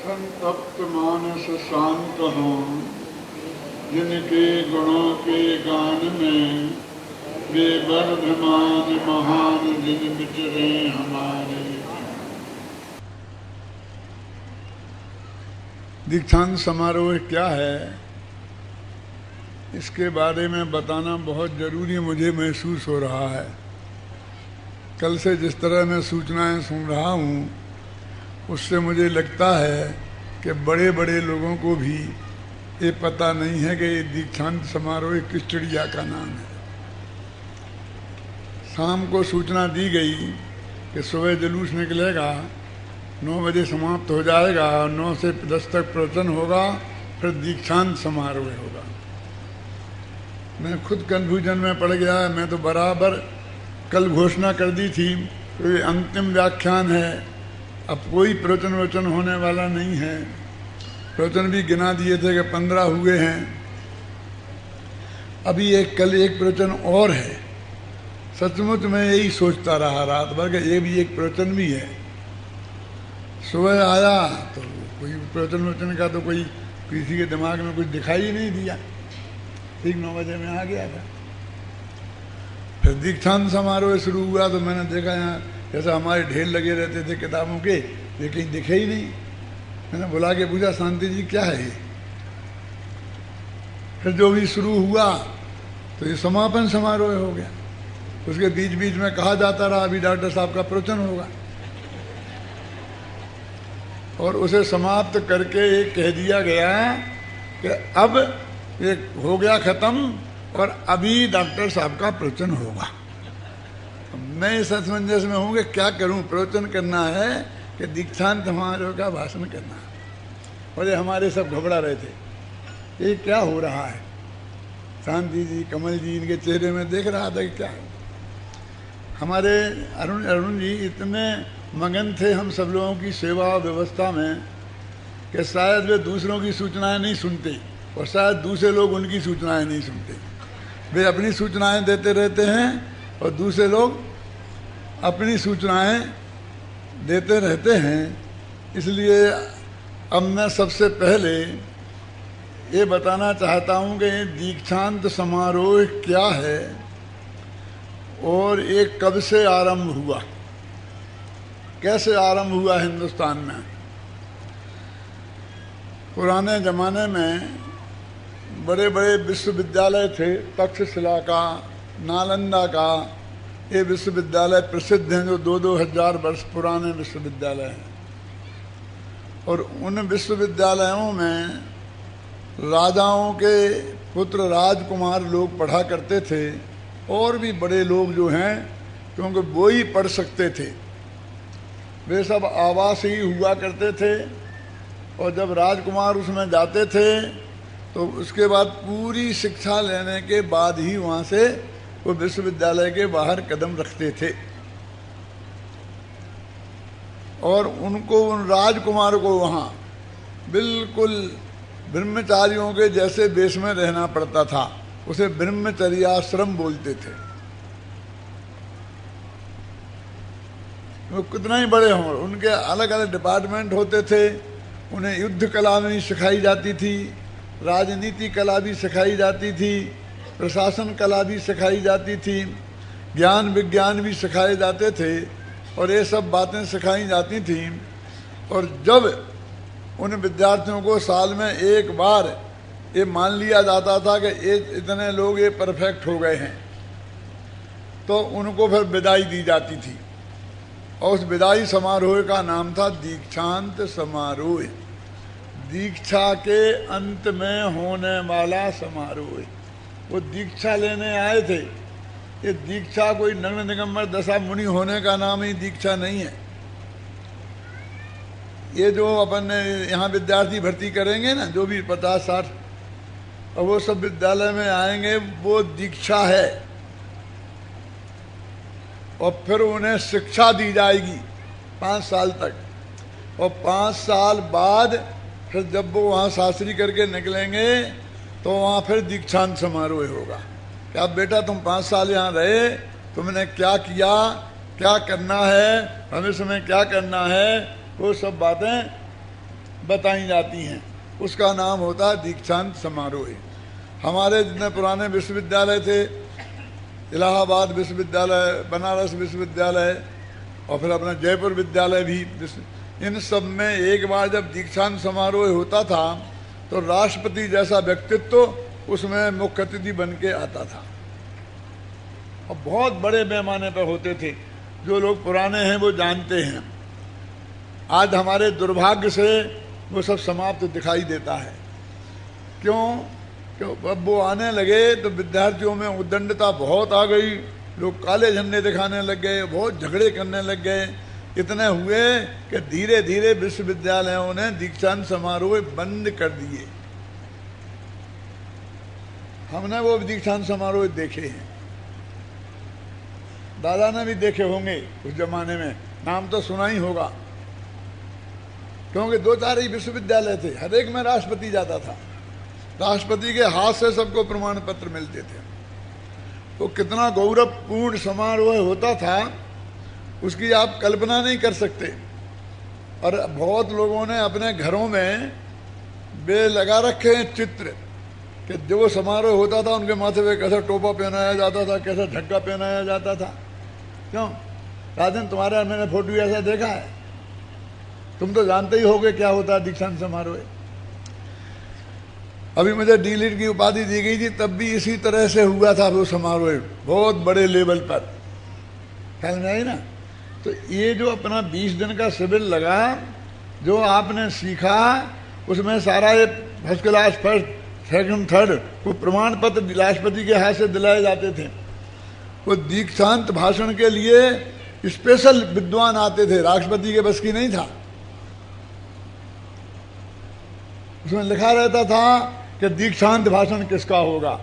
संतप्त मानस शांत हों, जिनके गुणों के गान में वे वर्धमान महान जिन विचरे हमारे। दीक्षांत समारोह क्या है, इसके बारे में बताना बहुत ज़रूरी मुझे महसूस हो रहा है। कल से जिस तरह मैं सूचनाएं सुन रहा हूँ, उससे मुझे लगता है कि बड़े बड़े लोगों को भी ये पता नहीं है कि ये दीक्षांत समारोह किस चिड़िया का नाम है। शाम को सूचना दी गई कि सुबह जुलूस निकलेगा, 9 बजे समाप्त हो जाएगा, 9 से 10 तक प्रवचन होगा, फिर दीक्षांत समारोह होगा। मैं खुद कन्फ्यूजन में पड़ गया। मैं तो बराबर कल घोषणा कर दी थी कि अंतिम व्याख्यान है, अब कोई प्रवचन वचन होने वाला नहीं है। प्रवचन भी गिना दिए थे कि 15 हुए हैं। अभी कल एक प्रवचन और है। सचमुच मैं यही सोचता रहा रात भर कि ये भी एक प्रवचन भी है। सुबह आया तो कोई प्रवचन वचन का तो कोई किसी के दिमाग में कुछ दिखाई ही नहीं दिया। ठीक 9 बजे में आ गया था। फिर दीक्षांत समारोह शुरू हुआ तो मैंने देखा यहाँ जैसा हमारे ढेर लगे रहते थे किताबों के, ये कहीं दिखे ही नहीं। मैंने बुला के पूछा, शांति जी क्या है ये? फिर जो भी शुरू हुआ तो ये समापन समारोह हो गया। उसके बीच बीच में कहा जाता रहा अभी डॉक्टर साहब का प्रवचन होगा, और उसे समाप्त करके ये कह दिया गया कि अब ये हो गया खत्म और अभी डॉक्टर साहब का प्रवचन होगा। मैं इस असमंजस में हूँ कि क्या करूँ, प्रवचन करना है कि दीक्षांत समारोह का भाषण करना है। और ये हमारे सब घबरा रहे थे, ये क्या हो रहा है। शांति जी, कमल जी, इनके चेहरे में देख रहा था कि क्या है। हमारे अरुण जी इतने मगन थे हम सब लोगों की सेवा और व्यवस्था में कि शायद वे दूसरों की सूचनाएं नहीं सुनते और शायद दूसरे लोग उनकी सूचनाएं नहीं सुनते। वे अपनी सूचनाएं देते रहते हैं और दूसरे लोग अपनी सूचनाएं देते रहते हैं। इसलिए अब मैं सबसे पहले ये बताना चाहता हूँ कि दीक्षांत समारोह क्या है और ये कब से आरंभ हुआ, कैसे आरंभ हुआ हिंदुस्तान में। पुराने ज़माने में बड़े बड़े विश्वविद्यालय थे, तक्षशिला का, नालंदा का। ये विश्वविद्यालय प्रसिद्ध हैं जो 2-2 हजार वर्ष पुराने विश्वविद्यालय हैं। और उन विश्वविद्यालयों में राजाओं के पुत्र राजकुमार लोग पढ़ा करते थे, और भी बड़े लोग जो हैं, क्योंकि वो ही पढ़ सकते थे। वे सब आवासी हुआ करते थे, और जब राजकुमार उसमें जाते थे तो उसके बाद पूरी शिक्षा लेने के बाद ही वहाँ से वो विश्वविद्यालय के बाहर कदम रखते थे। और उनको, उन राजकुमार को वहाँ बिल्कुल ब्रह्मचारियों के जैसे वेश में रहना पड़ता था। उसे ब्रह्मचर्याश्रम बोलते थे। वो कितना ही बड़े हों, उनके अलग अलग डिपार्टमेंट होते थे। उन्हें युद्ध कला भी सिखाई जाती थी, राजनीति कला भी सिखाई जाती थी, प्रशासन कला भी सिखाई जाती थी, ज्ञान विज्ञान भी सिखाए जाते थे, और ये सब बातें सिखाई जाती थीं। और जब उन विद्यार्थियों को साल में एक बार ये मान लिया जाता था कि ये इतने लोग ये परफेक्ट हो गए हैं, तो उनको फिर विदाई दी जाती थी। और उस विदाई समारोह का नाम था दीक्षांत समारोह। दीक्षा के अंत में होने वाला समारोह। वो दीक्षा लेने आए थे। ये दीक्षा कोई नग्न दिगंबर दशा मुनि होने का नाम ही दीक्षा नहीं है। ये जो अपन यहाँ विद्यार्थी भर्ती करेंगे ना, जो भी 50-60, और वो सब विद्यालय में आएंगे, वो दीक्षा है। और फिर उन्हें शिक्षा दी जाएगी 5 साल तक, और 5 साल बाद फिर जब वो वहाँ शास्त्री करके निकलेंगे तो वहाँ फिर दीक्षांत समारोह होगा। कि अब बेटा तुम 5 साल यहाँ रहे, तुमने क्या किया, क्या करना है, भविष्य में क्या करना है, वो सब बातें बताई जाती हैं, उसका नाम होता है दीक्षांत समारोह। हमारे जितने पुराने विश्वविद्यालय थे, इलाहाबाद विश्वविद्यालय, बनारस विश्वविद्यालय और फिर अपना जयपुर विद्यालय भी, इन सब में एक बार जब दीक्षांत समारोह होता था तो राष्ट्रपति जैसा व्यक्तित्व उसमें मुख्य अतिथि बन के आता था और बहुत बड़े पैमाने पर होते थे। जो लोग पुराने हैं वो जानते हैं। आज हमारे दुर्भाग्य से वो सब समाप्त दिखाई देता है। क्यों? अब वो आने लगे तो विद्यार्थियों में उद्दंडता बहुत आ गई, लोग काले झंडे दिखाने लग गए, बहुत झगड़े करने लग गए। इतने हुए कि धीरे धीरे विश्वविद्यालयों ने दीक्षांत समारोह बंद कर दिए। हमने वो दीक्षांत समारोह देखे हैं, दादा ने भी देखे होंगे उस जमाने में, नाम तो सुना ही होगा, क्योंकि 2-4 ही विश्वविद्यालय थे, हर एक में राष्ट्रपति जाता था, राष्ट्रपति के हाथ से सबको प्रमाण पत्र मिलते थे। तो कितना गौरवपूर्ण समारोह होता था उसकी आप कल्पना नहीं कर सकते। और बहुत लोगों ने अपने घरों में वे लगा रखे हैं चित्र कि जो समारोह होता था उनके माथे पे कैसा टोपा पहनाया जाता था, कैसा झग्गा पहनाया जाता था। क्यों राजन, तुम्हारे मैंने फोटो ऐसा देखा है? तुम तो जानते ही होगे क्या होता है दीक्षांत समारोह। अभी मुझे डी.लिट की उपाधि दी गई थी, तब भी इसी तरह से हुआ था वो समारोह, बहुत बड़े लेवल पर। ख्याल में आई ना? तो ये जो अपना 20 दिन का शिविर लगा, जो आपने सीखा उसमें सारा ये first class, first, second, third वो प्रमाण पत्र राष्ट्रपति के हाथ से दिलाए जाते थे। वो दीक्षांत भाषण के लिए स्पेशल विद्वान आते थे, राष्ट्रपति के बस की नहीं था। उसमें लिखा रहता था कि दीक्षांत भाषण किसका होगा।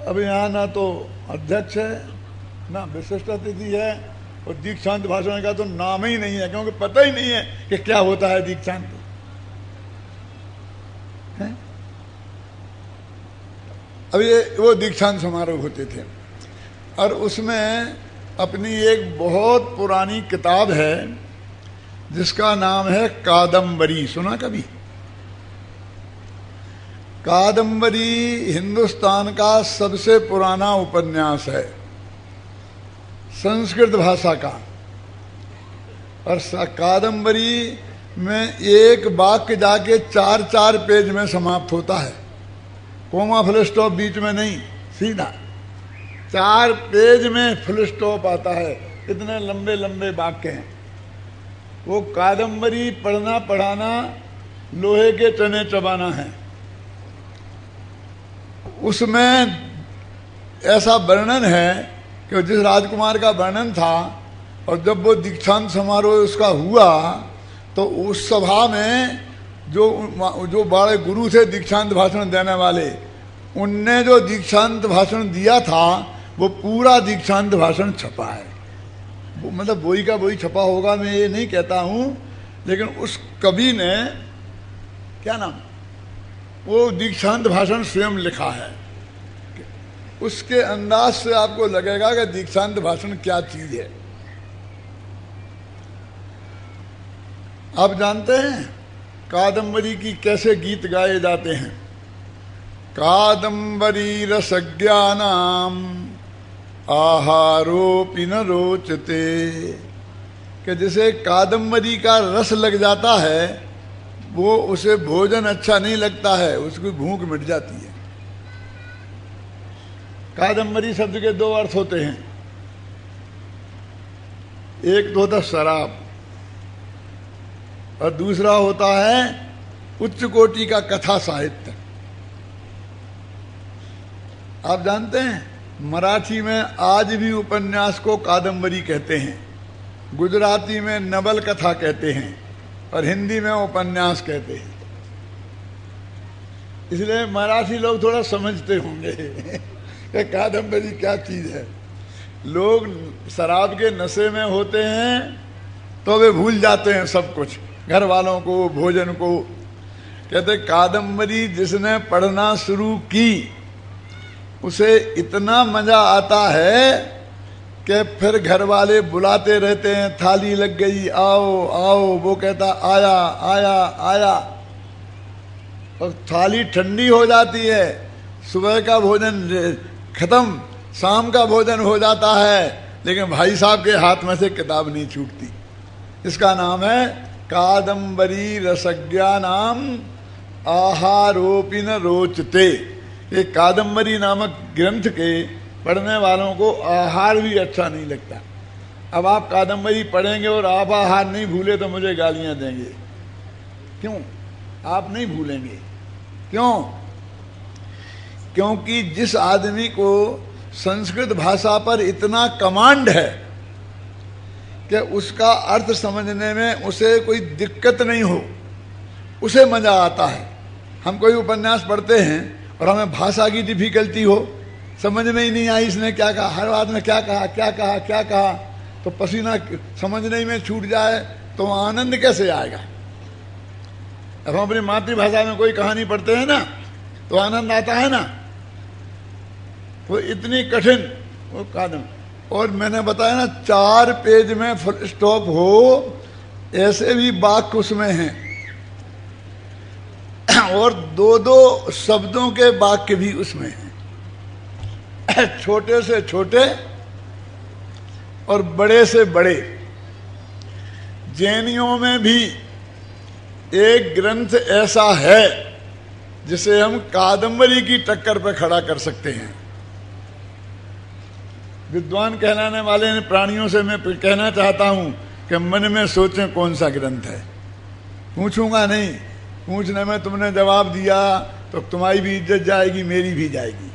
अब यहाँ ना तो अध्यक्ष है ना विशिष्ट अतिथि है, और दीक्षांत भाषण का तो नाम ही नहीं है, क्योंकि पता ही नहीं है कि क्या होता है दीक्षांत है? अब ये वो दीक्षांत समारोह होते थे। और उसमें अपनी एक बहुत पुरानी किताब है जिसका नाम है कादम्बरी। सुना कभी? कादम्बरी हिंदुस्तान का सबसे पुराना उपन्यास है, संस्कृत भाषा का। और कादम्बरी में एक वाक्य जाके 4-4 पेज में समाप्त होता है, कोमा फुल स्टॉप बीच में नहीं, सीधा 4 पेज में फुल स्टॉप आता है। इतने लंबे लंबे वाक्य हैं। वो कादम्बरी पढ़ना पढ़ाना लोहे के चने चबाना है। उसमें ऐसा वर्णन है कि जिस राजकुमार का वर्णन था, और जब वो दीक्षांत समारोह उसका हुआ तो उस सभा में जो बड़े गुरु थे दीक्षांत भाषण देने वाले, उनने जो दीक्षांत भाषण दिया था वो पूरा दीक्षांत भाषण छपा है। वो मतलब वही का वही छपा होगा, मैं ये नहीं कहता हूँ, लेकिन उस कवि ने क्या नाम, वो दीक्षांत भाषण स्वयं लिखा है। उसके अंदाज से आपको लगेगा कि दीक्षांत भाषण क्या चीज है। आप जानते हैं कादम्बरी की कैसे गीत गाए जाते हैं? कादम्बरी रसज्ञानाम आहारोपि न रोचते, कि जिसे कादम्बरी का रस लग जाता है वो उसे भोजन अच्छा नहीं लगता है, उसकी भूख मिट जाती है। कादम्बरी शब्द के 2 अर्थ होते हैं। एक तो होता शराब और दूसरा होता है उच्च कोटि का कथा साहित्य। आप जानते हैं मराठी में आज भी उपन्यास को कादम्बरी कहते हैं, गुजराती में नवल कथा कहते हैं और हिंदी में उपन्यास कहते हैं। इसलिए मराठी लोग थोड़ा समझते होंगे कि कादम्बरी क्या चीज है। लोग शराब के नशे में होते हैं तो वे भूल जाते हैं सब कुछ, घर वालों को, भोजन को। कहते कादम्बरी जिसने पढ़ना शुरू की उसे इतना मजा आता है कि फिर घर वाले बुलाते रहते हैं, थाली लग गई, आओ आओ, वो कहता आया आया आया, और थाली ठंडी हो जाती है, सुबह का भोजन खत्म, शाम का भोजन हो जाता है, लेकिन भाई साहब के हाथ में से किताब नहीं छूटती। इसका नाम है कादम्बरी रसज्ञा नाम आहारोपिन रोचते। ये कादम्बरी नामक ग्रंथ के पढ़ने वालों को आहार भी अच्छा नहीं लगता। अब आप कादम्बरी पढ़ेंगे और आप आहार नहीं भूले तो मुझे गालियां देंगे। क्यों आप नहीं भूलेंगे? क्यों? क्योंकि जिस आदमी को संस्कृत भाषा पर इतना कमांड है कि उसका अर्थ समझने में उसे कोई दिक्कत नहीं हो, उसे मजा आता है। हम कोई उपन्यास पढ़ते हैं और हमें भाषा की डिफिकल्टी हो, समझ में ही नहीं आई इसने क्या कहा, हर बात में क्या कहा क्या कहा क्या कहा, तो पसीना समझने में छूट जाए तो आनंद कैसे आएगा? अब हम अपनी मातृभाषा में कोई कहानी पढ़ते हैं ना तो आनंद आता है ना। वो इतनी कठिन वो कदम, और मैंने बताया ना 4 पेज में फुल स्टॉप हो, ऐसे भी वाक्य उसमें हैं, और 2-2 शब्दों के वाक्य भी उसमें हैं, छोटे से छोटे और बड़े से बड़े। जैनियों में भी एक ग्रंथ ऐसा है जिसे हम कादम्बरी की टक्कर पर खड़ा कर सकते हैं। विद्वान कहलाने वाले प्राणियों से मैं कहना चाहता हूं कि मन में सोचें कौन सा ग्रंथ है। पूछूंगा नहीं, पूछने में तुमने जवाब दिया तो तुम्हारी भी इज्जत जाएगी, मेरी भी जाएगी।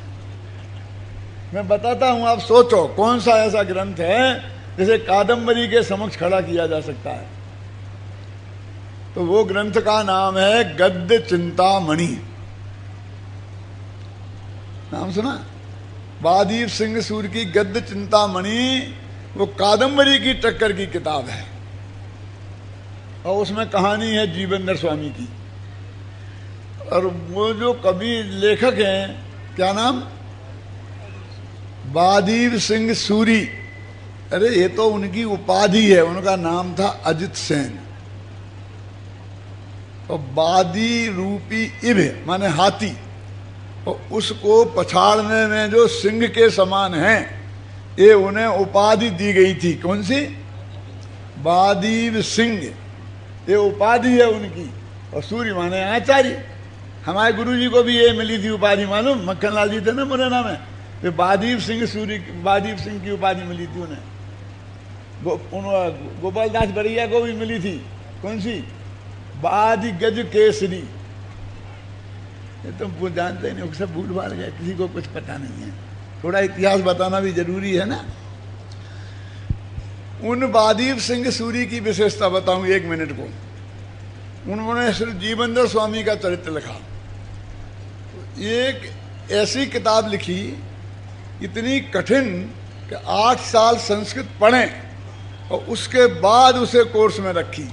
मैं बताता हूं, आप सोचो कौन सा ऐसा ग्रंथ है जिसे कादम्बरी के समक्ष खड़ा किया जा सकता है। तो वो ग्रंथ का नाम है गद्य चिंतामणि। नाम सुना? बादीप सिंह सूर्य की गद्य चिंतामणि वो कादम्बरी की टक्कर की किताब है, और उसमें कहानी है जीवनधर स्वामी की। और वो जो कवि लेखक हैं, क्या नाम? बादीप सिंह सूरी। अरे ये तो उनकी उपाधि है, उनका नाम था अजित सेन। और बादी रूपी इब माने हाथी, और उसको पछाड़ने में जो सिंह के समान हैं, ये उन्हें उपाधि दी गई थी। कौन सी? बादीप सिंह, ये उपाधि है उनकी। और सूर्य माने आचार्य। हमारे गुरुजी को भी ये मिली थी उपाधि, मालूम? मक्खन लाल जी थे ना मुरैना में, तो बादीप सिंह सूर्य, बादीप सिंह की उपाधि मिली थी उन्हें। गोपाल दास बरिया को भी मिली थी। कौन सी? बादी गज केसरी। ये तुम जानते नहीं, सब भूल भाल गए, किसी को कुछ पता नहीं है। थोड़ा इतिहास बताना भी जरूरी है ना। उन बादीप सिंह सूरी की विशेषता बताऊं 1 मिनट को। उन्होंने सिर्फ जीवनधर स्वामी का चरित्र लिखा। एक ऐसी किताब लिखी इतनी कठिन कि 8 साल संस्कृत पढ़ें और उसके बाद उसे कोर्स में रखी,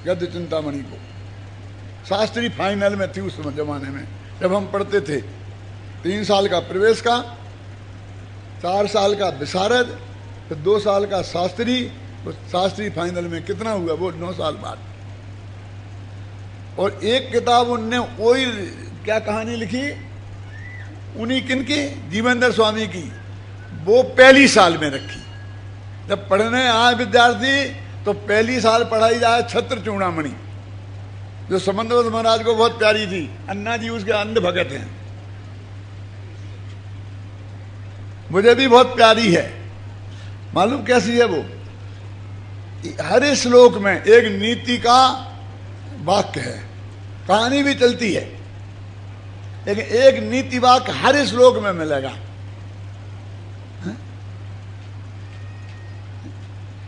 गद्य चिंतामणि को। शास्त्री फाइनल में थी उस जमाने में जब हम पढ़ते थे। 3 साल का प्रवेश का, 4 साल का विशारद, फिर 2 साल का शास्त्री। तो शास्त्री फाइनल में कितना हुआ? वो 9 साल बाद। और एक किताब उनने वही क्या कहानी लिखी, उन्हीं किन की? जीवनधर स्वामी की। वो पहली साल में रखी। जब पढ़ने आए विद्यार्थी तो पहली साल पढ़ाई जाए छत्र चूड़ामणि, जो समंदर महाराज को बहुत प्यारी थी। अन्ना जी उसके अंध भगत हैं, मुझे भी बहुत प्यारी है। मालूम कैसी है वो? हर श्लोक में एक नीति का वाक्य है, कहानी भी चलती है, लेकिन एक नीति वाक्य हर श्लोक में मिलेगा।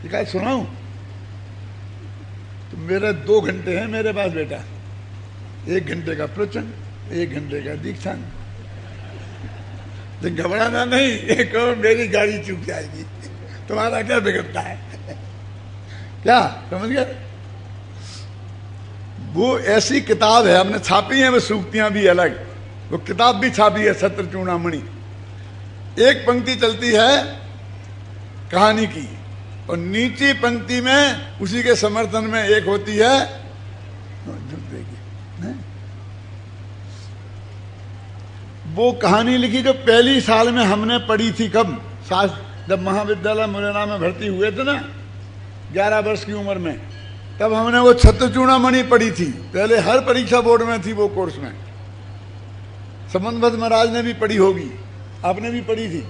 क्या सुनाऊं? तो मेरे 2 घंटे हैं मेरे पास बेटा। 1 घंटे का प्रवचन, 1 घंटे का दीक्षांत। घबराना नहीं, ये कहो मेरी गाड़ी चूक जाएगी, तुम्हारा क्या बिगड़ता है? क्या समझ गए? वो ऐसी किताब है, हमने छापी है, वो सूक्तियां भी अलग, वो किताब भी छापी है, छत्र चूड़ामणि। एक पंक्ति चलती है कहानी की, और नीची पंक्ति में उसी के समर्थन में एक होती है वो कहानी लिखी जो पहली साल में हमने पढ़ी थी। कब? जब महाविद्यालय मुरैना में भर्ती हुए थे ना, 11 वर्ष की उम्र में, तब हमने वो छत्रचूड़ामणि पढ़ी थी। पहले हर परीक्षा बोर्ड में थी वो कोर्स में। संबंधभद्र महाराज ने भी पढ़ी होगी, आपने भी पढ़ी थी।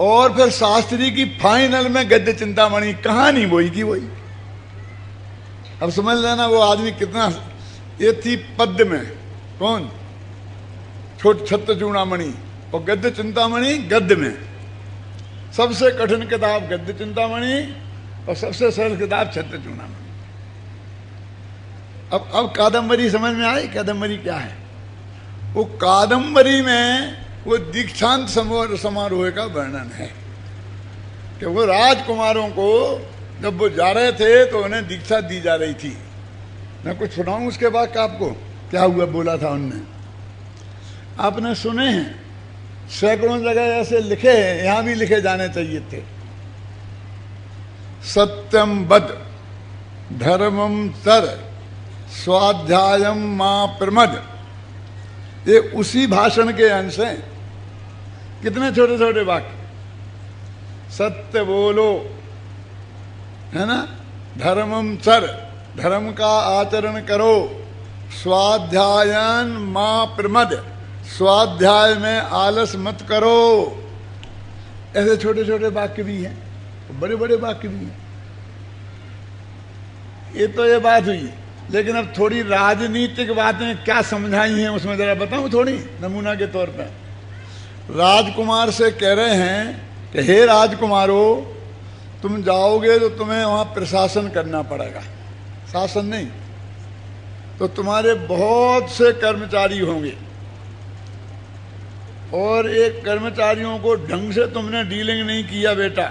और फिर शास्त्री की फाइनल में गद्य चिंतामणि, कहानी वही की वही। अब समझ लेना वो आदमी कितना। ये थी पद्य में, कौन? छोट छत्रचूड़ामणि, और गद्य चिंतामणि गद्य में। सबसे कठिन किताब गद्य चिंतामणि और सबसे सरल किताब छत्रचूड़ामणि। अब कादम्बरी समझ में आई? कादम्बरी क्या है? वो कादम्बरी में वो दीक्षांत समारोह का वर्णन है कि वो राजकुमारों को जब वो जा रहे थे तो उन्हें दीक्षा दी जा रही थी। मैं कुछ सुनाऊं उसके बाद का आपको क्या हुआ, बोला था उनने, आपने सुने हैं। सैकड़ों जगह ऐसे लिखे हैं, यहां भी लिखे जाने चाहिए थे। सत्यम बद धर्मम तर स्वाध्यायम मां प्रमद, ये उसी भाषण के अंश हैं। कितने छोटे छोटे वाक्य। सत्य बोलो, है ना, धर्मम चर, धर्म का आचरण करो, स्वाध्यायन मां प्रमद, स्वाध्याय में आलस मत करो। ऐसे छोटे छोटे वाक्य भी हैं, बड़े बड़े वाक्य भी हैं। ये तो ये बात हुई, लेकिन अब थोड़ी राजनीतिक बातें क्या समझाई हैं उसमें जरा बताऊं थोड़ी नमूना के तौर पर। राजकुमार से कह रहे हैं कि हे राजकुमारो, तुम जाओगे तो तुम्हें वहां प्रशासन करना पड़ेगा। शासन नहीं तो तुम्हारे बहुत से कर्मचारी होंगे, और एक कर्मचारियों को ढंग से तुमने डीलिंग नहीं किया बेटा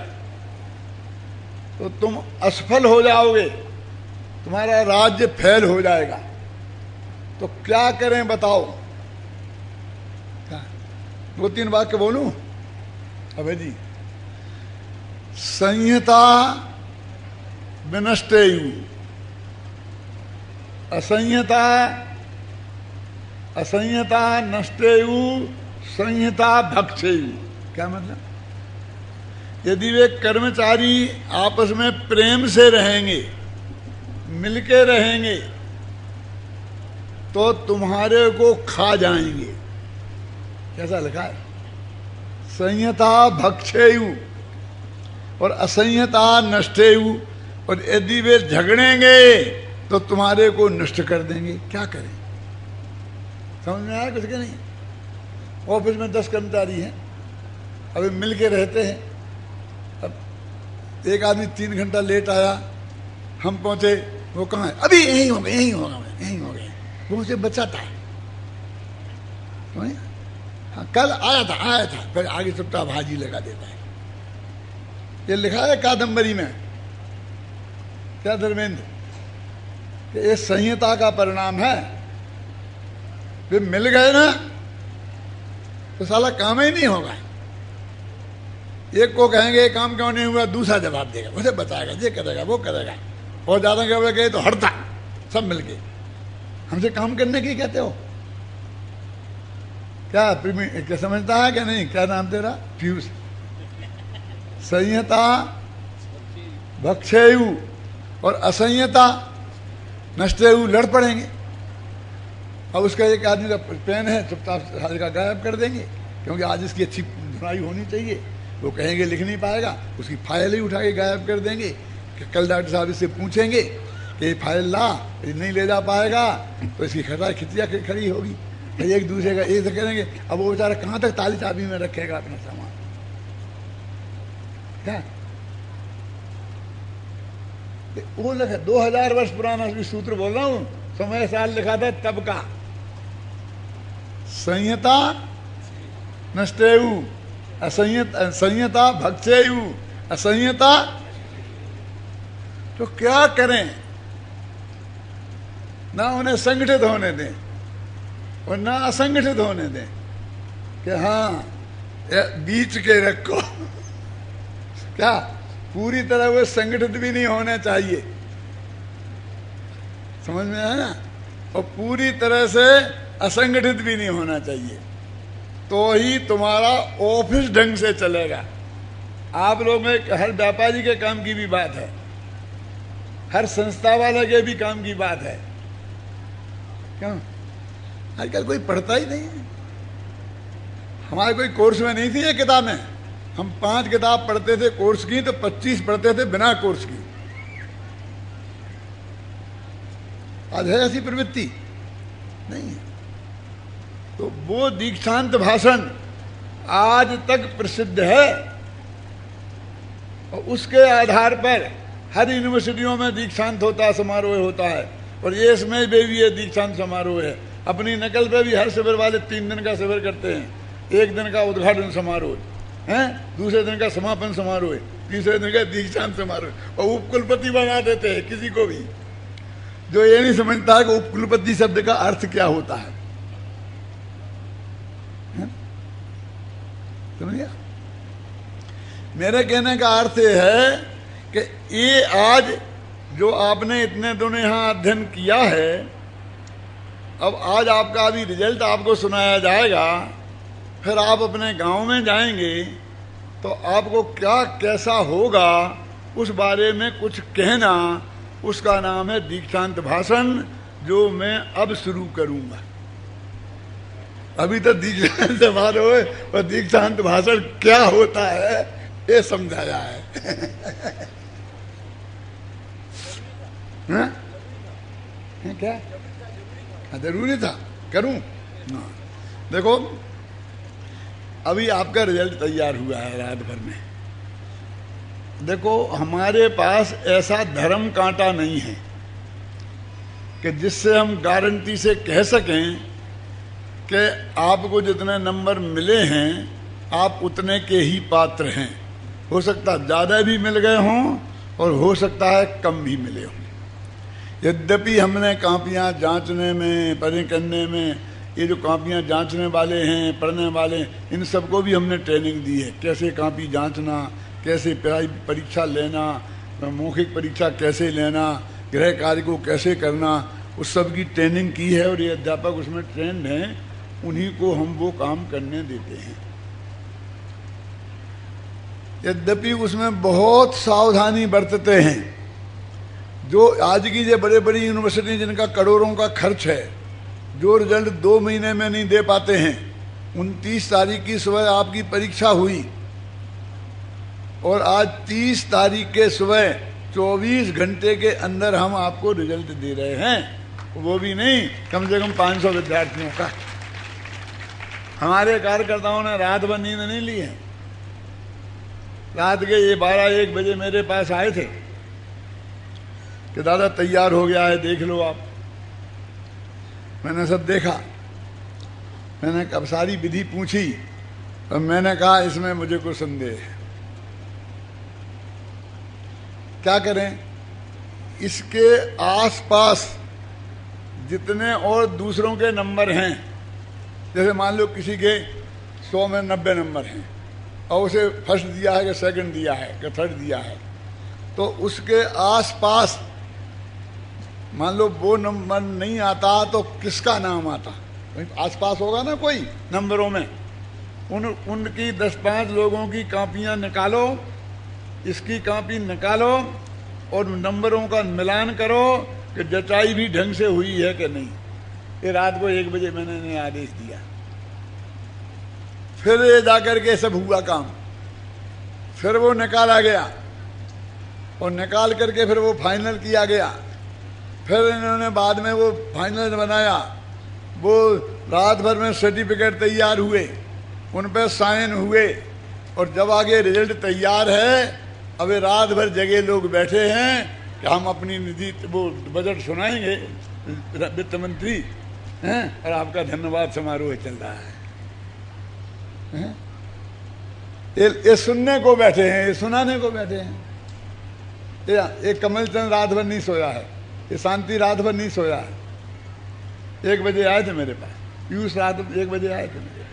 तो तुम असफल हो जाओगे, तुम्हारा राज्य फेल हो जाएगा। तो क्या करें बताओ? क्या 2-3 वाक्य बोलूं? अबे जी, संहिता विनष्टेयु, असंहिता असंहिता नष्टेयु, संहिता भक्षेयु। क्या मतलब? यदि वे कर्मचारी आपस में प्रेम से रहेंगे, मिलके रहेंगे, तो तुम्हारे को खा जाएंगे। कैसा लिखा है? संहिता भक्षेयु और असंहिता नष्टेयु, और यदि वे झगड़ेंगे तो तुम्हारे को नष्ट कर देंगे। क्या करें? समझ में आया कुछ के नहीं? ऑफिस में 10 कर्मचारी हैं, अभी मिल के रहते हैं। अब एक आदमी 3 घंटा लेट आया, हम पहुंचे, वो कहाँ है? अभी यहीं हो गए, यहीं होगा, यहीं हो गए। वो मुझे बचाता है। हाँ, कल आया था, फिर आगे चुपचाप हाजी लगा देता है। ये लिखा है कादम्बरी में। क्या धर्मेंद्र? कि ये संहिता का परिणाम है। वे मिल गए ना तो साला काम ही नहीं होगा। एक को कहेंगे काम क्यों नहीं हुआ, दूसरा जवाब देगा, उसे बताएगा, ये करेगा, वो करेगा, और ज्यादा गड़बड़ गए तो हड़ता सब मिलके। हमसे काम करने की कहते हो क्या समझता है क्या नहीं? क्या नाम तेरा? पीयूष। संहिता भक्षेयु और असंहिता नष्टेयु, लड़ पड़ेंगे। अब उसका एक आदमी का पेन है, चुपचाप का गायब कर देंगे, क्योंकि आज इसकी अच्छी धुनाई होनी चाहिए। वो कहेंगे लिख नहीं पाएगा, उसकी फाइल ही उठा के गायब कर देंगे। कि कल डॉक्टर साहब इससे पूछेंगे कि ये फाइल ला, ये नहीं ले जा पाएगा तो इसकी खिचिया खड़ी होगी। फिर एक दूसरे का एक करेंगे। अब वो बेचारा कहाँ तक ताली चाबी में रखेगा अपना सामान? क्या वो लिखा 2000 वर्ष पुराना सूत्र बोल रहा हूं, समय साल लिखा था तब का। संहिता नष्टेयु, संहिता भक्षेयु, असंहिता। तो क्या करें? ना उन्हें संगठित होने दें और ना असंगठित होने दें कि हाँ बीच के रखो। क्या पूरी तरह वो संगठित भी नहीं होने चाहिए, समझ में आया ना, और पूरी तरह से असंगठित भी नहीं होना चाहिए, तो ही तुम्हारा ऑफिस ढंग से चलेगा। आप लोग में हर व्यापारी के काम की भी बात है, हर संस्था वाले के भी काम की बात है। क्यों आजकल कोई पढ़ता ही नहीं है। हमारे कोई कोर्स में नहीं थी ये किताबें, हम 5 किताब पढ़ते थे कोर्स की, तो 25 पढ़ते थे बिना कोर्स की। आज है ऐसी प्रवृत्ति नहीं है। तो वो दीक्षांत भाषण आज तक प्रसिद्ध है, और उसके आधार पर हर यूनिवर्सिटियों में दीक्षांत होता समारोह होता है, और ये इसमें भी ये दीक्षांत समारोह है। अपनी नकल पे भी हर शिविर वाले 3 दिन का शिविर करते हैं, 1 दिन का उद्घाटन समारोह है, दूसरे दिन का समापन समारोह, तीसरे दिन का दीक्षांत समारोह, और उपकुलपति बना देते हैं किसी को भी, जो ये नहीं समझता है कि उपकुलपति शब्द का अर्थ क्या होता है। समझिए, मेरे कहने का अर्थ ये है कि ये आज जो आपने इतने दिनों यहाँ अध्ययन किया है, अब आज आपका अभी रिजल्ट आपको सुनाया जाएगा, फिर आप अपने गांव में जाएंगे तो आपको क्या कैसा होगा उस बारे में कुछ कहना, उसका नाम है दीक्षांत भाषण, जो मैं अब शुरू करूंगा। अभी तो दीक्षांत समारोह और दीक्षांत भाषण क्या होता है ये समझाया है। हाँ? क्या जरूरी था करूं? देखो अभी आपका रिजल्ट तैयार हुआ है रात भर में। देखो हमारे पास ऐसा धर्म कांटा नहीं है कि जिससे हम गारंटी से कह सकें कि आपको जितने नंबर मिले हैं आप उतने के ही पात्र हैं। हो सकता है ज़्यादा भी मिल गए हों और हो सकता है कम भी मिले हों। यद्यपि हमने कापियाँ जांचने में, पढ़ने करने में, ये जो कापियाँ जांचने वाले हैं, पढ़ने वाले, इन सबको भी हमने ट्रेनिंग दी है, कैसे कापी जांचना, कैसे परीक्षा लेना, मौखिक परीक्षा कैसे लेना, गृह कार्य को कैसे करना, उस सब की ट्रेनिंग की है, और ये अध्यापक उसमें ट्रेंड हैं, उन्हीं को हम वो काम करने देते हैं। यद्यपि उसमें बहुत सावधानी बरतते हैं। जो आज की जो बड़े बड़ी यूनिवर्सिटी जिनका करोड़ों का खर्च है, जो रिजल्ट 2 महीने में नहीं दे पाते हैं, 29 तारीख की सुबह आपकी परीक्षा हुई और आज 30 तारीख के सुबह 24 घंटे के अंदर हम आपको रिजल्ट दे रहे हैं, वो भी नहीं कम से कम 500 विद्यार्थियों का। हमारे कार्यकर्ताओं ने रात भर नींद नहीं ली है। रात के ये 12-1 बजे मेरे पास आए थे कि दादा तैयार हो गया है, देख लो आप। मैंने सब देखा, मैंने अब सारी विधि पूछी और मैंने कहा इसमें मुझे कोई संदेह है, क्या करें? इसके आसपास जितने और दूसरों के नंबर हैं, जैसे मान लो किसी के 100 में 90 नंबर हैं और उसे फर्स्ट दिया है कि सेकंड दिया है कि थर्ड दिया है, तो उसके आसपास मान लो वो नंबर नहीं आता तो किसका नाम आता? आसपास होगा ना कोई नंबरों में। उनकी 10-5 लोगों की कापियां निकालो, इसकी कापी निकालो और नंबरों का मिलान करो कि जचाई भी ढंग से हुई है कि नहीं। ये रात को 1 बजे मैंने इन्हें आदेश दिया। फिर ये जाकर के सब हुआ काम, फिर वो निकाला गया और निकाल करके फिर वो फाइनल किया गया। फिर इन्होंने बाद में वो फाइनल बनाया, वो रात भर में सर्टिफिकेट तैयार हुए, उन पर साइन हुए, और जब आगे रिजल्ट तैयार है, अब रात भर जगह लोग बैठे हैं कि हम अपनी निधि वो बजट सुनाएंगे वित्त मंत्री हैं और आपका धन्यवाद समारोह चल रहा है। ये सुनने को बैठे हैं, ये सुनाने को बैठे हैं। ये कमल चंद रात भर नहीं सोया है, ये शांति रात भर नहीं सोया है। 1 बजे आए थे मेरे पास, पीयूष रात 1 बजे आए थे मेरे पास।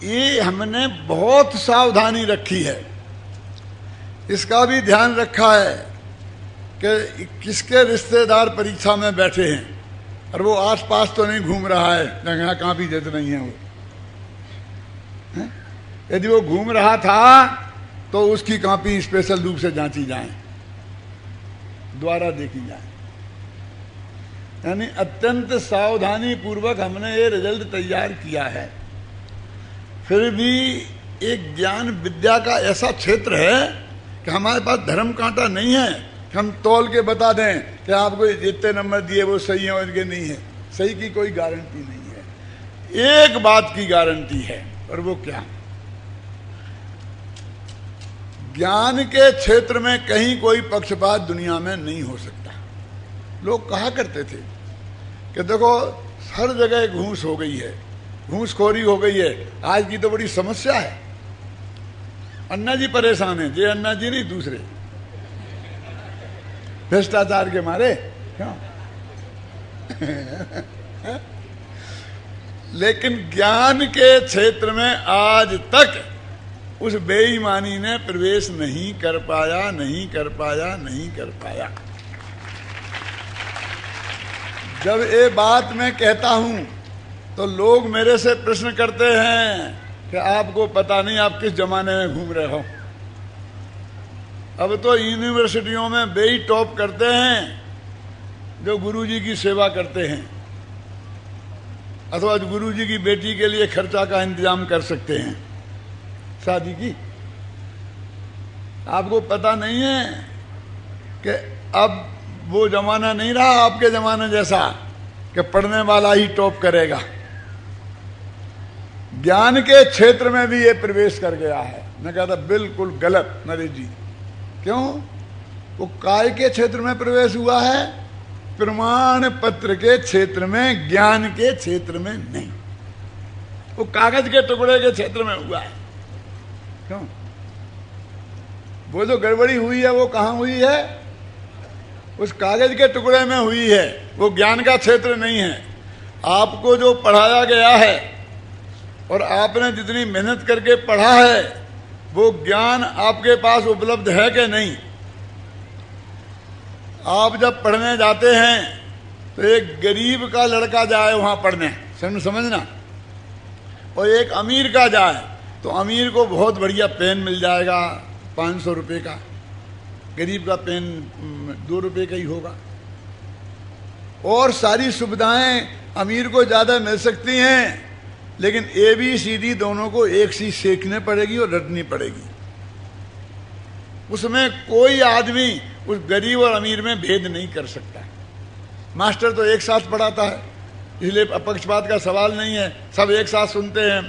ये हमने बहुत सावधानी रखी है, इसका भी ध्यान रखा है कि किसके रिश्तेदार परीक्षा में बैठे हैं और वो आसपास तो नहीं घूम रहा है, जगह कापी देते नहीं है वो। यदि वो घूम रहा था तो उसकी कॉपी स्पेशल रूप से जांची जाए, द्वारा देखी जाए। यानी अत्यंत सावधानी पूर्वक हमने ये रिजल्ट तैयार किया है। फिर भी एक ज्ञान विद्या का ऐसा क्षेत्र है कि हमारे पास धर्म कांटा नहीं है कि हम तौल के बता दें कि आपको जितने नंबर दिए वो सही है और इनके नहीं है। सही की कोई गारंटी नहीं है। एक बात की गारंटी है, और वो क्या? ज्ञान के क्षेत्र में कहीं कोई पक्षपात दुनिया में नहीं हो सकता। लोग कहा करते थे कि देखो हर जगह घूस हो गई है, घूसखोरी हो गई है, आज की तो बड़ी समस्या है। अन्ना जी परेशान है, जे अन्ना जी नहीं दूसरे, भ्रष्टाचार के मारे। क्यों? लेकिन ज्ञान के क्षेत्र में आज तक उस बेईमानी ने प्रवेश नहीं कर पाया, नहीं कर पाया, नहीं कर पाया। जब ये बात मैं कहता हूं तो लोग मेरे से प्रश्न करते हैं कि आपको पता नहीं आप किस जमाने में घूम रहे हो। अब तो यूनिवर्सिटियों में वे ही टॉप करते हैं जो गुरुजी की सेवा करते हैं अथवा गुरुजी की बेटी के लिए खर्चा का इंतजाम कर सकते हैं, शादी की। आपको पता नहीं है कि अब वो जमाना नहीं रहा आपके जमाने जैसा कि पढ़ने वाला ही टॉप करेगा। ज्ञान के क्षेत्र में भी ये प्रवेश कर गया है। मैं कहता बिल्कुल गलत नरेश जी। क्यों? वो काय के क्षेत्र में प्रवेश हुआ है? प्रमाण पत्र के क्षेत्र में, ज्ञान के क्षेत्र में नहीं। वो कागज के टुकड़े के क्षेत्र में हुआ है। क्यों? वो जो गड़बड़ी हुई है वो कहां हुई है? उस कागज के टुकड़े में हुई है, वो ज्ञान का क्षेत्र नहीं है। आपको जो पढ़ाया गया है और आपने जितनी मेहनत करके पढ़ा है वो ज्ञान आपके पास उपलब्ध है कि नहीं? आप जब पढ़ने जाते हैं तो एक गरीब का लड़का जाए वहां पढ़ने, समझना, और एक अमीर का जाए तो अमीर को बहुत बढ़िया पेन मिल जाएगा 500 रुपये का, गरीब का पेन 2 रुपये का ही होगा। और सारी सुविधाएं अमीर को ज्यादा मिल सकती हैं, लेकिन ABCD दोनों को एक सी सीखने पड़ेगी और रटनी पड़ेगी। उसमें कोई आदमी उस गरीब और अमीर में भेद नहीं कर सकता। मास्टर तो एक साथ पढ़ाता है, इसलिए पक्षपात का सवाल नहीं है, सब एक साथ सुनते हैं।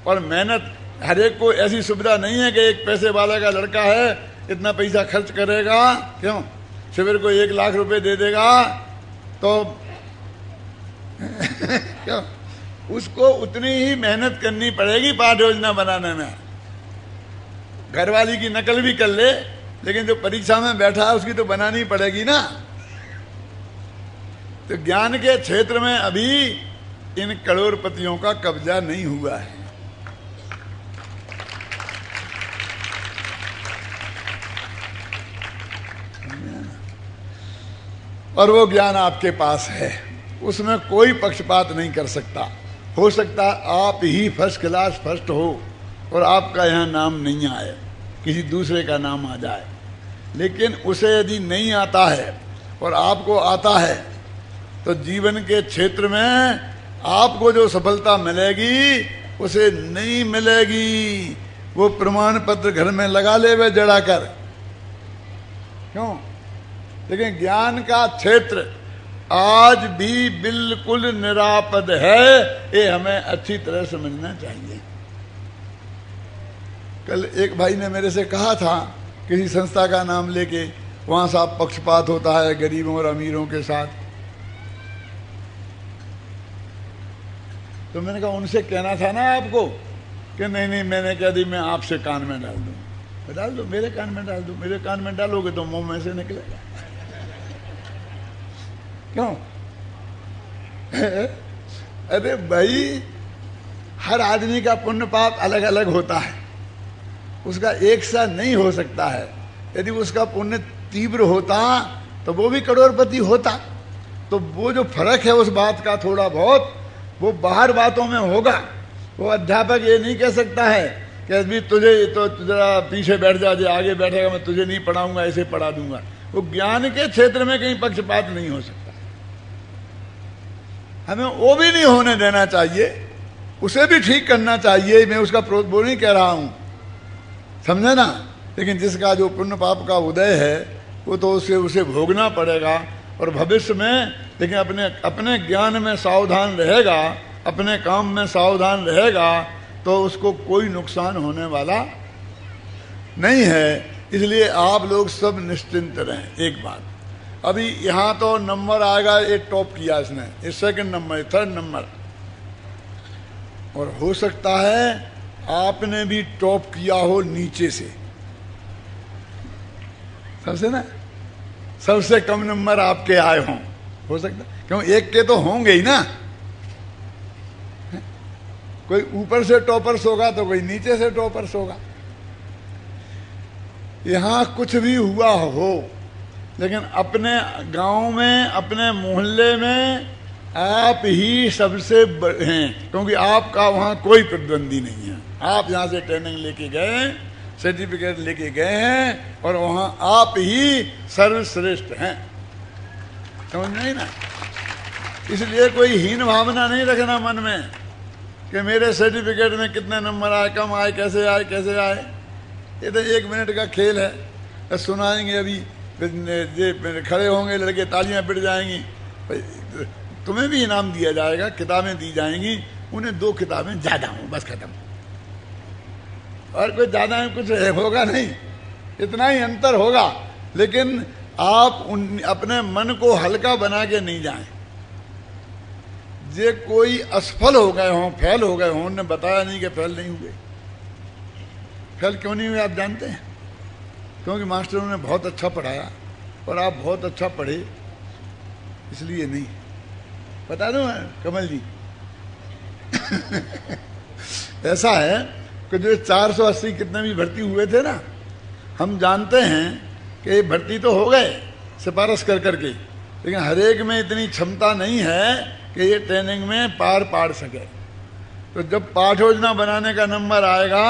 और मेहनत हर एक को ऐसी सुविधा नहीं है कि एक पैसे वाले का लड़का है इतना पैसा खर्च करेगा, क्यों शिविर को 1 लाख रुपए दे देगा तो क्यों उसको उतनी ही मेहनत करनी पड़ेगी पाठ योजना बनाने में। घरवाली की नकल भी कर ले, लेकिन जो परीक्षा में बैठा है उसकी तो बनानी पड़ेगी ना। तो ज्ञान के क्षेत्र में अभी इन करोड़पतियों का कब्जा नहीं हुआ है। और वो ज्ञान आपके पास है, उसमें कोई पक्षपात नहीं कर सकता। हो सकता आप ही फर्स्ट क्लास फर्स्ट हो और आपका यहाँ नाम नहीं आए, किसी दूसरे का नाम आ जाए, लेकिन उसे यदि नहीं आता है और आपको आता है तो जीवन के क्षेत्र में आपको जो सफलता मिलेगी उसे नहीं मिलेगी। वो प्रमाण पत्र घर में लगा ले वे जड़ा कर, क्यों? लेकिन ज्ञान का क्षेत्र आज भी बिल्कुल निरापद है, ये हमें अच्छी तरह समझना चाहिए। कल एक भाई ने मेरे से कहा था किसी संस्था का नाम लेके, वहां साहब पक्षपात होता है गरीबों और अमीरों के साथ। तो मैंने कहा उनसे कहना था ना आपको कि नहीं नहीं, मैंने कह दी मैं आपसे कान में डाल दूं। डाल दो, मेरे कान में डाल दो। मेरे कान में डालोगे तो मुंह में से निकलेगा। क्यों? अरे भाई हर आदमी का पुण्य पाप अलग अलग होता है, उसका एक सा नहीं हो सकता है। यदि उसका पुण्य तीव्र होता तो वो भी करोड़पति होता। तो वो जो फर्क है उस बात का थोड़ा बहुत, वो बाहर बातों में होगा। वो अध्यापक ये नहीं कह सकता है कि अभी तुझे तो जरा पीछे बैठ जा, जो आगे बैठेगा मैं तुझे नहीं पढ़ाऊंगा, ऐसे पढ़ा दूंगा। वो ज्ञान के क्षेत्र में कहीं पक्षपात नहीं हो सकता। हमें वो भी नहीं होने देना चाहिए, उसे भी ठीक करना चाहिए। मैं उसका वो नहीं कह रहा हूं, समझे ना। लेकिन जिसका जो पुण्य पाप का उदय है वो तो उसे भोगना पड़ेगा। और भविष्य में लेकिन अपने ज्ञान में सावधान रहेगा, अपने काम में सावधान रहेगा, तो उसको कोई नुकसान होने वाला नहीं है। इसलिए आप लोग सब निश्चिंत रहें। एक बात, अभी यहाँ तो नंबर आएगा, ये टॉप किया इसने, ये सेकंड नंबर, थर्ड नंबर, और हो सकता है आपने भी टॉप किया हो नीचे से, सबसे ना सबसे कम नंबर आपके आए हों, हो सकता, क्यों एक के तो होंगे ही ना। कोई ऊपर से टॉपर्स होगा तो कोई नीचे से टॉपर्स होगा। यहां कुछ भी हुआ हो, लेकिन अपने गांव में, अपने मोहल्ले में आप ही सबसे हैं, क्योंकि आपका वहां कोई प्रतिद्वंदी नहीं है। आप यहां से ट्रेनिंग लेके गए, सर्टिफिकेट लेके गए हैं, और वहां आप ही सर्वश्रेष्ठ हैं, समझ नहीं ना। इसलिए कोई हीन भावना नहीं रखना मन में कि मेरे सर्टिफिकेट में कितने नंबर आए, कम आए, कैसे आए, कैसे आए। ये तो 1 मिनट का खेल है। सुनाएंगे अभी, खड़े होंगे लड़के, तालियां पिट जाएंगी, तुम्हें भी इनाम दिया जाएगा, किताबें दी जाएंगी, उन्हें 2 किताबें ज्यादा हों, बस खत्म। और कोई ज्यादा में कुछ होगा नहीं, इतना ही अंतर होगा। लेकिन आप अपने मन को हल्का बना के नहीं जाएं। जे कोई असफल हो गए हों, फेल हो गए हों, उन्होंने बताया नहीं कि फेल नहीं हुए। फेल क्यों नहीं हुए आप जानते हैं? क्योंकि मास्टरों ने बहुत अच्छा पढ़ाया और आप बहुत अच्छा पढ़े, इसलिए नहीं। बता दूं कमल जी ऐसा है कि जो 480 कितने भी भर्ती हुए थे ना, हम जानते हैं कि भर्ती तो हो गए सिफारिश कर करके, लेकिन हरेक में इतनी क्षमता नहीं है कि ये ट्रेनिंग में पार पाड़ सके। तो जब पाठ योजना बनाने का नंबर आएगा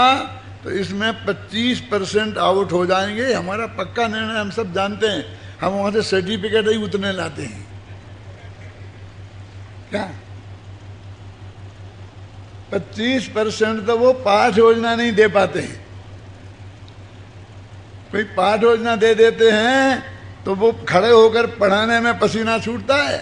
तो इसमें 25% आउट हो जाएंगे। हमारा पक्का निर्णय, हम सब जानते हैं। हम वहां से सर्टिफिकेट ही उतने लाते हैं क्या। 25% तो वो पाठ योजना नहीं दे पाते हैं। कोई पाठ योजना दे देते हैं तो वो खड़े होकर पढ़ाने में पसीना छूटता है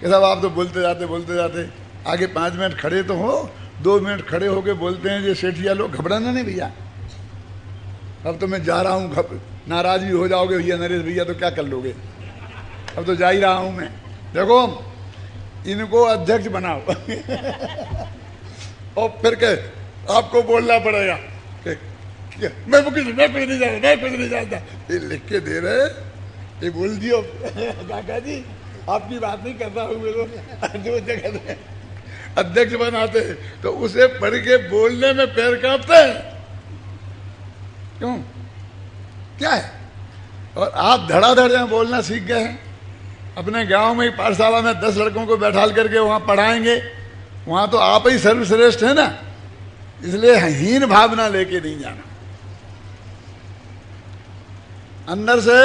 कि साहब आप तो बोलते जाते आगे 5 मिनट खड़े तो हो, 2 मिनट खड़े होके बोलते हैं जो सेठिया लोग। घबराना नहीं भैया, अब तो मैं जा रहा हूँ, नाराज भी हो जाओगे भैया, नरेश भैया तो क्या कर लोगे, अब तो जा ही रहा हूं मैं। देखो इनको अध्यक्ष बनाओ और फिर के आपको बोलना पड़ेगा कि मैं कुछ नहीं जानता, ये लिख के दे रहे, ये बोल दियो काका जी आपकी बात नहीं कर रहा हूँ, जो जगह अध्यक्ष बनाते तो उसे पढ़ के बोलने में पैर कांपते हैं। क्यों, क्या है? और आप धड़ाधड़ यहाँ बोलना सीख गए हैं। अपने गांव में पाठशाला में 10 लड़कों को बैठाल करके वहां पढ़ाएंगे, वहां तो आप ही सर्वश्रेष्ठ है ना। इसलिए हीन भावना लेके नहीं जाना, अंदर से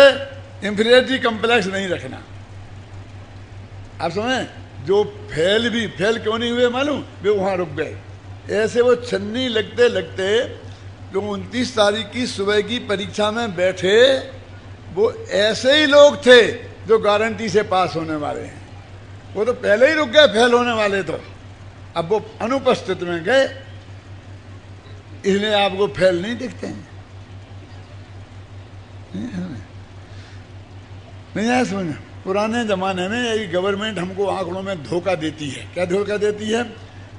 इंफीरियरिटी कम्प्लेक्स नहीं रखना। आप समझे, जो फेल क्यों नहीं हुए मालूम, वे वहां रुक गए। ऐसे वो छन्नी लगते लगते जो 29 तारीख की सुबह की परीक्षा में बैठे, वो ऐसे ही लोग थे जो गारंटी से पास होने वाले हैं। वो तो पहले ही रुक गए फेल होने वाले, तो अब वो अनुपस्थित में गए, इसलिए आपको फेल नहीं दिखते हैं। नहीं है समझ। पुराने जमाने में यही गवर्नमेंट हमको आंकड़ों में धोखा देती है। क्या धोखा देती है?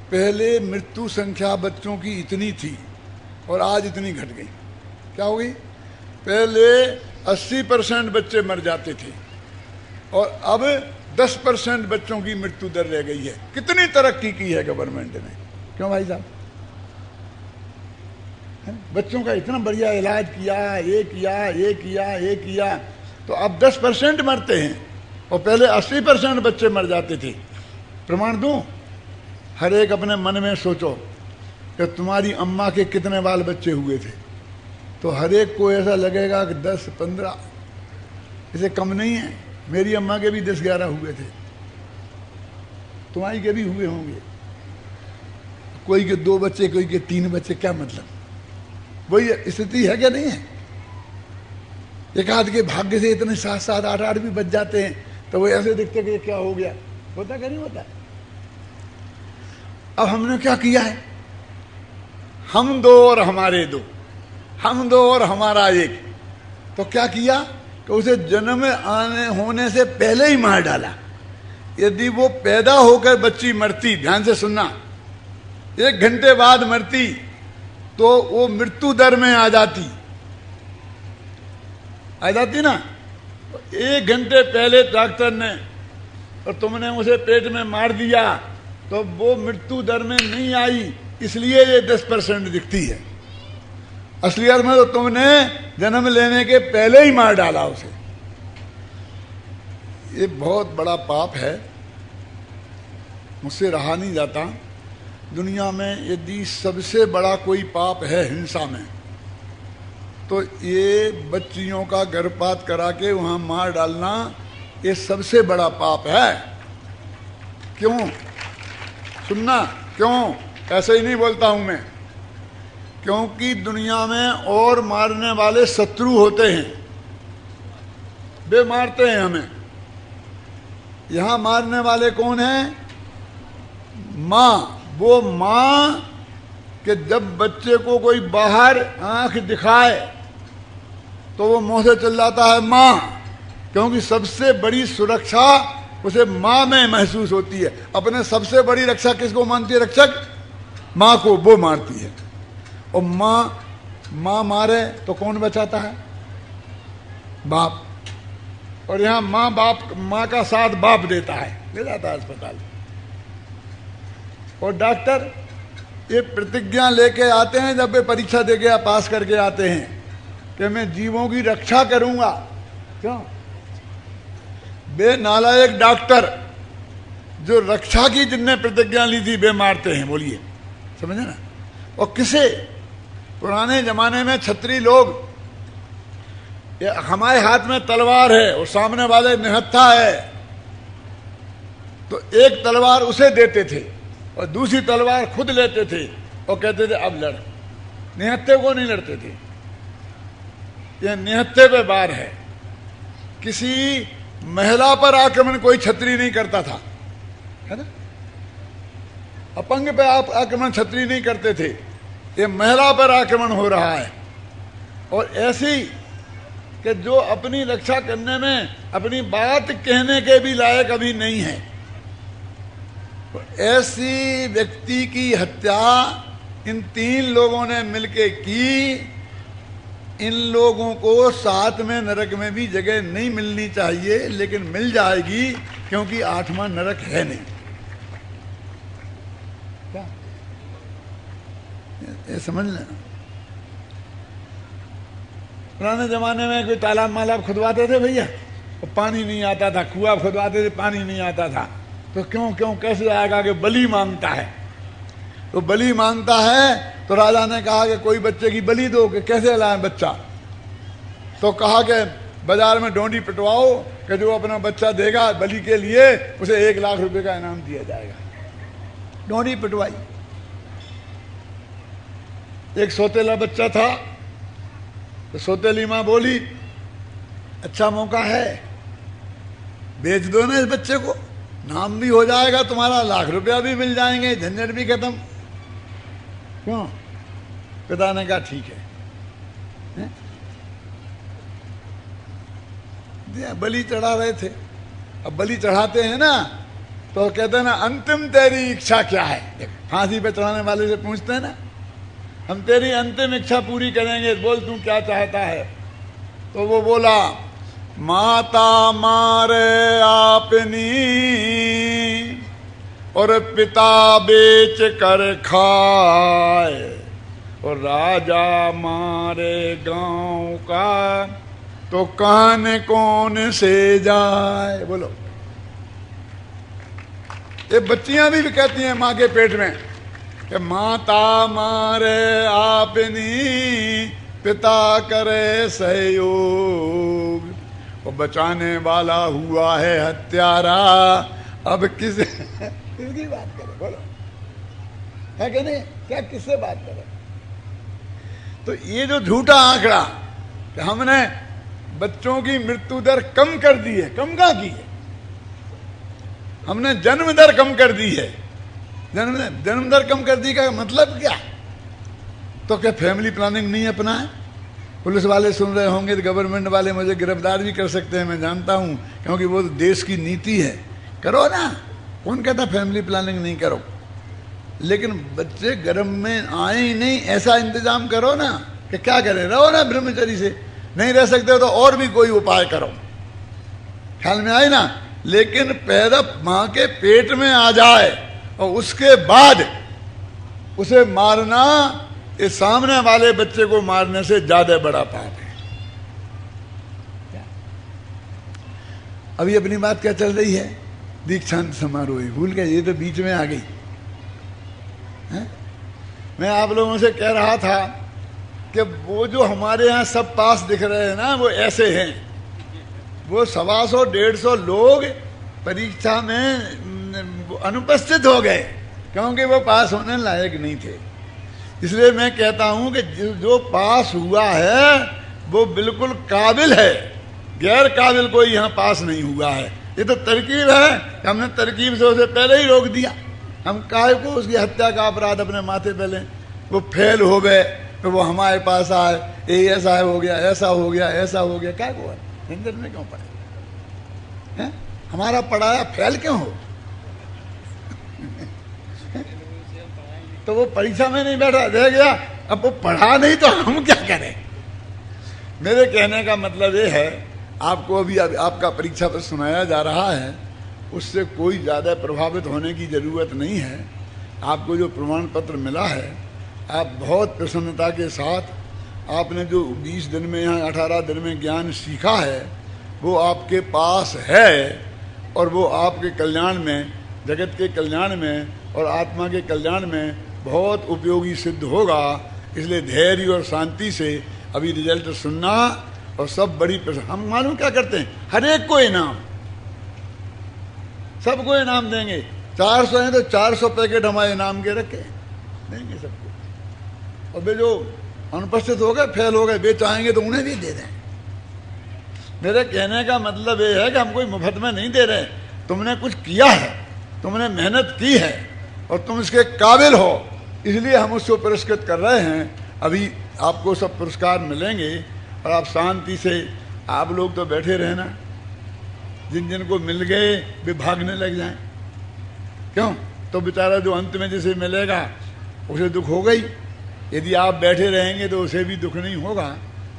पहले मृत्यु संख्या बच्चों की इतनी थी और आज इतनी घट गई। क्या हो गई? पहले 80% बच्चे मर जाते थे और अब 10% बच्चों की मृत्यु दर रह गई है। कितनी तरक्की की है गवर्नमेंट ने। क्यों भाई साहब? बच्चों का इतना बढ़िया इलाज किया, ये किया, ये किया, ये किया, तो अब 10% मरते हैं और पहले 80% बच्चे मर जाते थे। प्रमाण दूं? हर एक अपने मन में सोचो कि तुम्हारी अम्मा के कितने बाल बच्चे हुए थे, तो हर एक को ऐसा लगेगा कि 10-15, इसे कम नहीं है। मेरी अम्मा के भी 10-11 हुए थे, तुम्हारी के भी हुए होंगे। कोई के 2 बच्चे, कोई के 3 बच्चे, क्या मतलब? वही स्थिति है क्या नहीं है? एक आध के भाग्य से इतने 7-7, 8-8 भी बच जाते हैं, तो वो ऐसे दिखते कि क्या हो गया। होता क्या नहीं होता? अब हमने क्या किया है? हम 2 और हमारे 2, हम 2 और हमारा 1। तो क्या किया कि उसे जन्म आने होने से पहले ही मार डाला। यदि वो पैदा होकर बच्ची मरती, ध्यान से सुनना, 1 घंटे बाद मरती, तो वो मृत्यु दर में आ जाती ना। 1 घंटे पहले डॉक्टर ने और तुमने उसे पेट में मार दिया, तो वो मृत्यु दर में नहीं आई, इसलिए ये 10% दिखती है। असलियत में तो तुमने जन्म लेने के पहले ही मार डाला उसे। ये बहुत बड़ा पाप है, मुझसे रहा नहीं जाता। दुनिया में यदि सबसे बड़ा कोई पाप है हिंसा में, तो ये बच्चियों का गर्भपात करा के वहां मार डालना, ये सबसे बड़ा पाप है। क्यों? सुनना, क्यों? ऐसे ही नहीं बोलता हूं मैं। क्योंकि दुनिया में और मारने वाले शत्रु होते हैं, वे मारते हैं हमें। यहां मारने वाले कौन हैं? माँ। वो माँ कि जब बच्चे को कोई बाहर आंख दिखाए तो वो मुंह से चल जाता है माँ, क्योंकि सबसे बड़ी सुरक्षा उसे माँ में महसूस होती है। अपने सबसे बड़ी रक्षा किसको मानती है? रक्षक माँ को, वो मारती है। और माँ मारे तो कौन बचाता है? बाप। और यहाँ माँ का साथ बाप देता है, ले जाता है अस्पताल। और डॉक्टर ये प्रतिज्ञा लेके आते हैं जब वे परीक्षा देके पास करके आते हैं कि मैं जीवों की रक्षा करूंगा। क्यों? वे नालायक डॉक्टर जो रक्षा की जिनने प्रतिज्ञा ली थी, वे मारते हैं। बोलिए, समझे ना? और किसे? पुराने जमाने में क्षत्रिय लोग, हमारे हाथ में तलवार है और सामने वाले निहत्था है, तो एक तलवार उसे देते थे और दूसरी तलवार खुद लेते थे और कहते थे अब लड़। निहत्थे को नहीं लड़ते थे। यह निहत्थे पे वार है। किसी महिला पर आक्रमण कोई क्षत्रिय नहीं करता था, है ना? अपंग पे आप आक्रमण क्षत्रिय नहीं करते थे। ये महिला पर आक्रमण हो रहा है। और ऐसी कि जो अपनी रक्षा करने में अपनी बात कहने के भी लायक अभी नहीं है, तो ऐसी व्यक्ति की हत्या इन 3 लोगों ने मिलके की। इन लोगों को साथ में नरक में भी जगह नहीं मिलनी चाहिए, लेकिन मिल जाएगी, क्योंकि 8वां नरक है नहीं। क्या ये समझ लेना। पुराने जमाने में कोई तालाब मालाब खुदवाते थे भैया, और पानी नहीं आता था। कुआं खुदवाते थे, पानी नहीं आता था। तो क्यों कैसे आएगा? कि बलि मांगता है। तो बलि मांगता है तो राजा ने कहा कि कोई बच्चे की बलि दो। कि कैसे लाए बच्चा? तो कहा कि बाजार में डोंडी पिटवाओ कि जो अपना बच्चा देगा बलि के लिए उसे 1 लाख रुपए का इनाम दिया जाएगा। डोंडी पिटवाई। एक सौतेला बच्चा था, तो सौतेली माँ बोली अच्छा मौका है, बेच दो ना इस बच्चे को, नाम भी हो जाएगा तुम्हारा, लाख रुपया भी मिल जाएंगे, झंझट भी खत्म। क्यों? पिता ने कहा ठीक है। बलि चढ़ा रहे थे। अब बलि चढ़ाते हैं ना, तो कहते हैं ना अंतिम तेरी इच्छा क्या है? फांसी पे चढ़ाने वाले से पूछते हैं ना, हम तेरी अंतिम इच्छा पूरी करेंगे, बोल तू क्या चाहता है? तो वो बोला माता मारे आपनी और पिता बेच कर खाए, और राजा मारे गांव का, तो कान कौन से जाए। बोलो, ये बच्चियां भी कहती हैं माँ के पेट में कि माता मारे आपनी, पिता करे सहयोग, और बचाने वाला हुआ है हत्यारा, अब किसे किसकी बात करें। बोलो, है कि नहीं? क्या किससे बात करें? तो ये जो झूठा आंकड़ा कि हमने बच्चों की मृत्यु दर कम कर दी है, कम कहाँ की है? हमने जन्म दर कम कर दी है। जन्म दर कम कर दी का मतलब क्या? तो क्या फैमिली प्लानिंग नहीं अपना है? पुलिस वाले सुन रहे होंगे तो गवर्नमेंट वाले मुझे गिरफ्तार भी कर सकते हैं, मैं जानता हूं, क्योंकि वो देश की नीति है। करो ना, कौन कहता फैमिली प्लानिंग नहीं करो? लेकिन बच्चे गर्भ में आए ही नहीं, ऐसा इंतजाम करो ना कि क्या करें, रहो ना ब्रह्मचर्य से। नहीं रह सकते हो तो और भी कोई उपाय करो, ख्याल में आए ना। लेकिन पैदा मां के पेट में आ जाए और उसके बाद उसे मारना, इस सामने वाले बच्चे को मारने से ज्यादा बड़ा पाप है। अभी अपनी बात क्या चल रही है? दीक्षांत समारोह, भूल गए? ये तो बीच में आ गई है? मैं आप लोगों से कह रहा था कि वो जो हमारे यहाँ सब पास दिख रहे हैं ना, वो ऐसे हैं। वो 125 150 लोग परीक्षा में अनुपस्थित हो गए क्योंकि वो पास होने लायक नहीं थे। इसलिए मैं कहता हूं कि जो पास हुआ है वो बिल्कुल काबिल है, गैर काबिल कोई यहाँ पास नहीं हुआ है। ये तो तरकीब है, हमने तरकीब से उसे पहले ही रोक दिया। हम काहे को उसकी हत्या का अपराध अपने माथे पे लें? वो फेल हो गए तो वो हमारे पास आए, ये ऐसा हो गया, ऐसा हो गया, ऐसा हो गया। क्या हुआ? झंझट में क्यों पड़े हैं? हमारा पढ़ाया फेल क्यों हो? तो वो परीक्षा में नहीं बैठा, रह गया। अब वो पढ़ा नहीं तो हम क्या करें? मेरे कहने का मतलब ये है, आपको अभी आपका परीक्षा पर सुनाया जा रहा है, उससे कोई ज़्यादा प्रभावित होने की ज़रूरत नहीं है। आपको जो प्रमाण पत्र मिला है, आप बहुत प्रसन्नता के साथ आपने जो 20 दिन में यहाँ 18 दिन में ज्ञान सीखा है वो आपके पास है, और वो आपके कल्याण में, जगत के कल्याण में और आत्मा के कल्याण में बहुत उपयोगी सिद्ध होगा। इसलिए धैर्य और शांति से अभी रिजल्ट सुनना। और सब बड़ी हम मालूम क्या करते हैं, हर एक को इनाम, सबको इनाम देंगे। 400 हैं तो 400 पैकेट हमारे इनाम के रखे देंगे सबको। और वे जो अनुपस्थित हो गए, फेल हो गए, वे चाहेंगे तो उन्हें भी दे दें। मेरे कहने का मतलब ये है कि हम कोई मुफ्त में नहीं दे रहे। तुमने कुछ किया है, तुमने मेहनत की है और तुम इसके काबिल हो, इसलिए हम उसको पुरस्कृत कर रहे हैं। अभी आपको सब पुरस्कार मिलेंगे और आप शांति से, आप लोग तो बैठे रहना, जिन जिन को मिल गए वे भागने लग जाएं। क्यों? तो बेचारा जो अंत में जिसे मिलेगा उसे दुख हो गई। यदि आप बैठे रहेंगे तो उसे भी दुख नहीं होगा।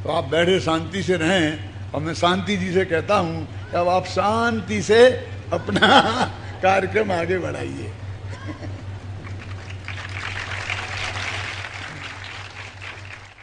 तो आप बैठे शांति से रहें। और मैं शांति जी से कहता हूँ कि अब आप शांति से अपना कार्यक्रम आगे बढ़ाइए।